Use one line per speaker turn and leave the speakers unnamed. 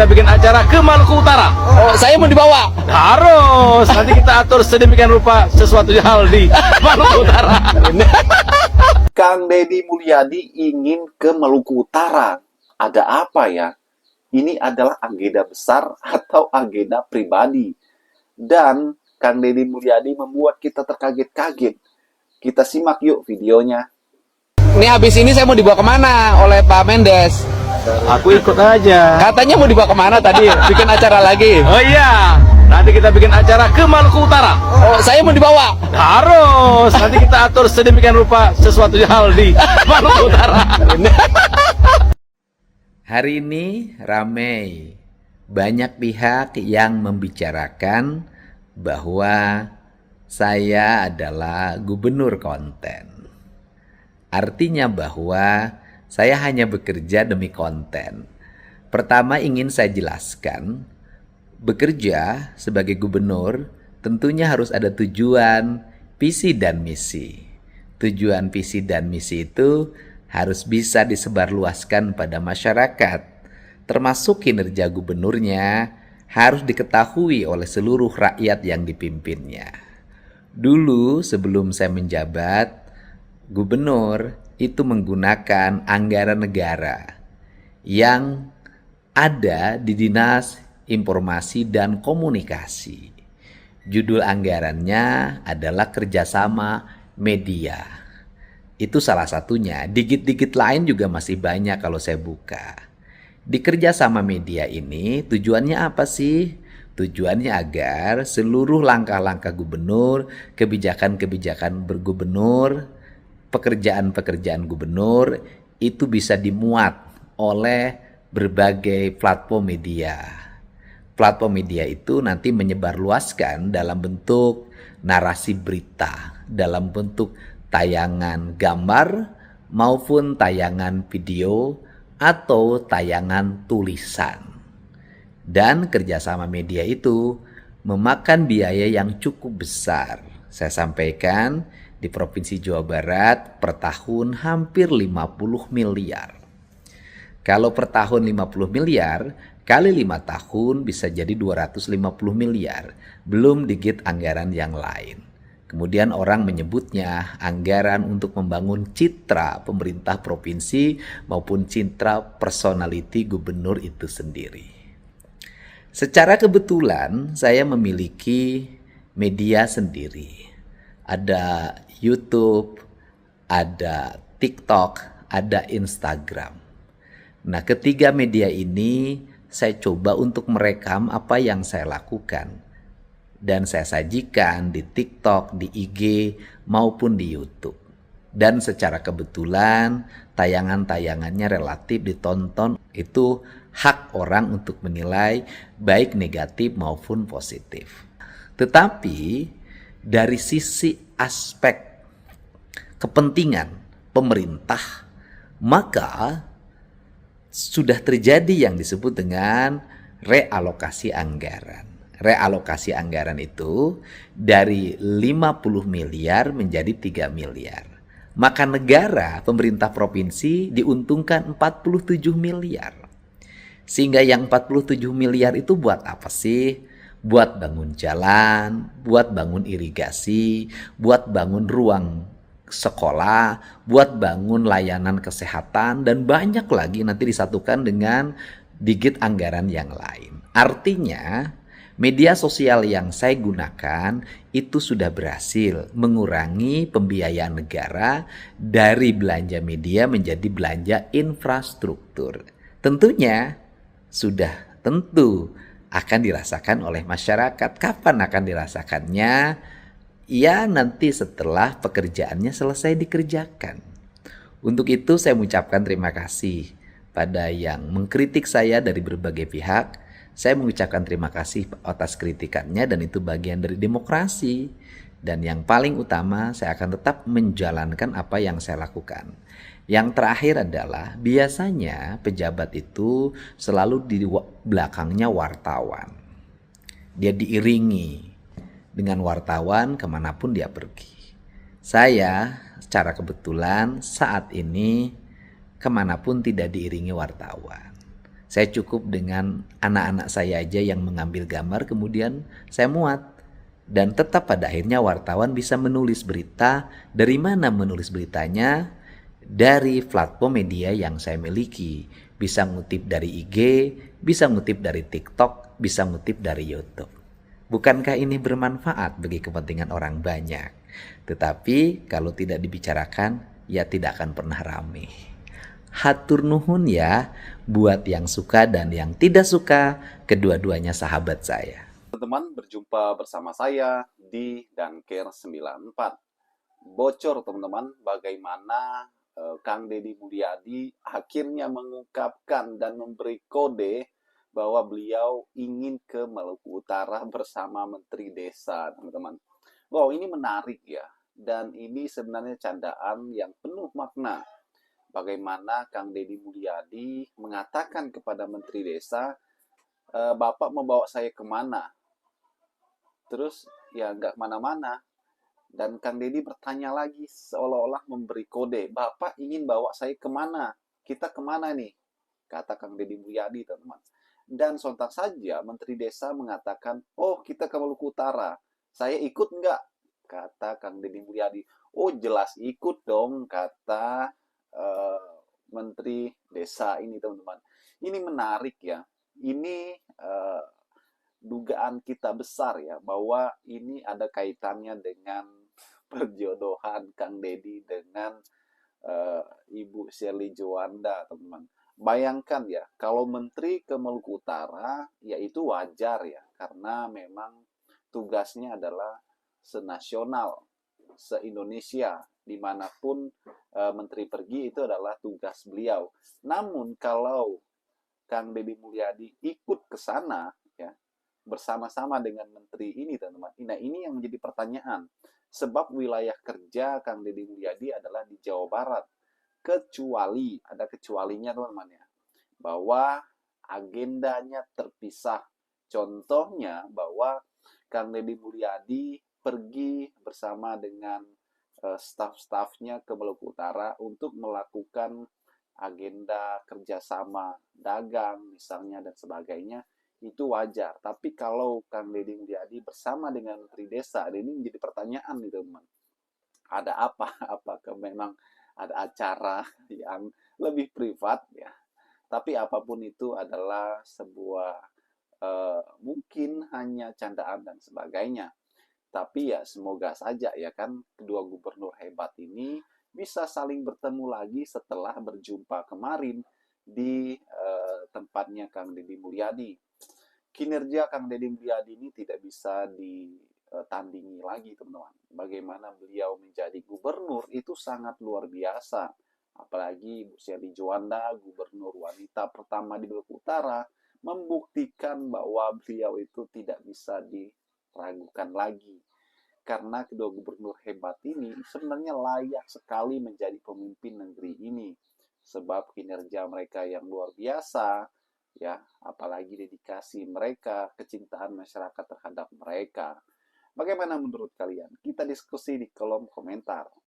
kita bikin acara ke Maluku Utara.
Oh, saya mau dibawa.
Harus. Nanti kita atur sedemikian rupa sesuatu hal di Maluku Utara.
Kang Deddy Mulyadi ingin ke Maluku Utara. Ada apa ya? Ini adalah agenda besar atau agenda pribadi. Dan Kang Deddy Mulyadi membuat kita terkaget-kaget. Kita simak yuk videonya.
Ini habis ini saya mau dibawa kemana oleh Pak Mendes?
Aku ikut aja.
Katanya mau dibawa kemana tadi? Bikin acara lagi.
Oh iya. Nanti kita bikin acara ke Maluku Utara.
Oh, saya mau dibawa.
Harus. Nanti kita atur sedemikian rupa sesuatu hal di Maluku Utara.
Hari ini ramai, banyak pihak yang membicarakan bahwa saya adalah gubernur konten. Artinya bahwa saya hanya bekerja demi konten. Pertama ingin saya jelaskan, bekerja sebagai gubernur tentunya harus ada tujuan, visi dan misi. Tujuan, visi dan misi itu harus bisa disebarluaskan pada masyarakat, termasuk kinerja gubernurnya harus diketahui oleh seluruh rakyat yang dipimpinnya. Dulu sebelum saya menjabat, gubernur itu menggunakan anggaran negara yang ada di Dinas Informasi dan Komunikasi. Judul anggarannya adalah kerjasama media. Itu salah satunya. Dikit-dikit lain juga masih banyak kalau saya buka. Di kerjasama media ini tujuannya apa sih? Tujuannya agar seluruh langkah-langkah gubernur, kebijakan-kebijakan bergubernur, pekerjaan-pekerjaan gubernur itu bisa dimuat oleh berbagai platform media. Platform media itu nanti menyebarluaskan dalam bentuk narasi berita, dalam bentuk tayangan gambar maupun tayangan video atau tayangan tulisan. Dan kerjasama media itu memakan biaya yang cukup besar. Saya sampaikan di Provinsi Jawa Barat per tahun hampir 50 miliar. Kalau per tahun 50 miliar, kali 5 tahun bisa jadi 250 miliar. Belum digit anggaran yang lain. Kemudian orang menyebutnya anggaran untuk membangun citra pemerintah provinsi maupun citra personality gubernur itu sendiri. Secara kebetulan saya memiliki media sendiri. Ada YouTube, ada TikTok, ada Instagram. Nah, ketiga media ini saya coba untuk merekam apa yang saya lakukan. Dan saya sajikan di TikTok, di IG, maupun di YouTube. Dan secara kebetulan tayangan-tayangannya relatif ditonton. Itu hak orang untuk menilai baik negatif maupun positif. Tetapi dari sisi aspek kepentingan pemerintah, maka sudah terjadi yang disebut dengan realokasi anggaran. Realokasi anggaran itu dari 50 miliar menjadi 3 miliar. Maka negara, pemerintah provinsi diuntungkan 47 miliar. Sehingga yang 47 miliar itu buat apa sih? Buat bangun jalan, buat bangun irigasi, buat bangun ruang sekolah, buat bangun layanan kesehatan, dan banyak lagi nanti disatukan dengan digit anggaran yang lain. Artinya, media sosial yang saya gunakan itu sudah berhasil mengurangi pembiayaan negara dari belanja media menjadi belanja infrastruktur. Tentunya sudah tentu akan dirasakan oleh masyarakat. Kapan akan dirasakannya? Ya, nanti setelah pekerjaannya selesai dikerjakan. Untuk itu saya mengucapkan terima kasih pada yang mengkritik saya dari berbagai pihak. Saya mengucapkan terima kasih atas kritikannya dan itu bagian dari demokrasi. Dan yang paling utama, saya akan tetap menjalankan apa yang saya lakukan. Yang terakhir adalah biasanya pejabat itu selalu di belakangnya wartawan. Dia diiringi dengan wartawan kemanapun dia pergi. Saya secara kebetulan saat ini kemanapun tidak diiringi wartawan. Saya cukup dengan anak-anak saya aja yang mengambil gambar kemudian saya muat. Dan tetap pada akhirnya wartawan bisa menulis berita. Dari mana menulis beritanya? Dari platform media yang saya miliki. Bisa ngutip dari IG, bisa ngutip dari TikTok, bisa ngutip dari YouTube. Bukankah ini bermanfaat bagi kepentingan orang banyak? Tetapi kalau tidak dibicarakan, ya tidak akan pernah rame. Hatur nuhun ya, buat yang suka dan yang tidak suka, kedua-duanya sahabat saya.
Teman-teman, berjumpa bersama saya di Danker 94. Bocor teman-teman, bagaimana Kang Deddy Mulyadi akhirnya mengungkapkan dan memberi kode bahwa beliau ingin ke Maluku Utara bersama Menteri Desa, teman-teman. Wow, ini menarik ya. Dan ini sebenarnya candaan yang penuh makna. Bagaimana Kang Deddy Mulyadi mengatakan kepada Menteri Desa, Bapak mau bawa saya kemana? Terus ya nggak kemana-mana. Dan Kang Deddy bertanya lagi seolah-olah memberi kode, Bapak ingin bawa saya kemana? Kita kemana nih? Kata Kang Deddy Mulyadi, teman-teman. Dan sontak saja Menteri Desa mengatakan, oh kita ke Maluku Utara. Saya ikut nggak? Kata Kang Deddy Mulyadi. Oh jelas ikut dong, kata Menteri Desa ini, teman-teman. Ini menarik ya. Ini dugaan kita besar ya, bahwa ini ada kaitannya dengan perjodohan Kang Deddy dengan Ibu Shirley Juanda, teman-teman. Bayangkan ya, kalau menteri ke Maluku Utara, ya itu wajar ya, karena memang tugasnya adalah senasional, se-Indonesia, dimanapun menteri pergi itu adalah tugas beliau. Namun kalau Kang Deddy Mulyadi ikut ke sana, ya, bersama-sama dengan menteri ini, teman-teman. Nah, ini yang menjadi pertanyaan. Sebab wilayah kerja Kang Deddy Mulyadi adalah di Jawa Barat. Kecuali, ada kecualinya, teman-teman ya, bahwa agendanya terpisah. Contohnya bahwa Kang Deddy Mulyadi pergi bersama dengan staf-stafnya ke Maluku Utara untuk melakukan agenda kerjasama dagang misalnya dan sebagainya, itu wajar. Tapi kalau Kang Deddy Mulyadi bersama dengan Menteri Desa, ini menjadi pertanyaan nih teman. Ada apa? Apakah memang ada acara yang lebih privat ya? Tapi apapun itu adalah sebuah mungkin hanya candaan dan sebagainya. Tapi ya semoga saja ya kan kedua gubernur hebat ini bisa saling bertemu lagi setelah berjumpa kemarin di tempatnya Kang Deddy Mulyadi. Kinerja Kang Deddy Mulyadi ini tidak bisa ditandingi lagi, teman-teman. Bagaimana beliau menjadi gubernur itu sangat luar biasa. Apalagi Bu Shirley Juanda, gubernur wanita pertama di Maluku Utara, membuktikan bahwa beliau itu tidak bisa diragukan lagi. Karena kedua gubernur hebat ini sebenarnya layak sekali menjadi pemimpin negeri ini. Sebab kinerja mereka yang luar biasa, ya, apalagi dedikasi mereka, kecintaan masyarakat terhadap mereka. Bagaimana menurut kalian? Kita diskusi di kolom komentar.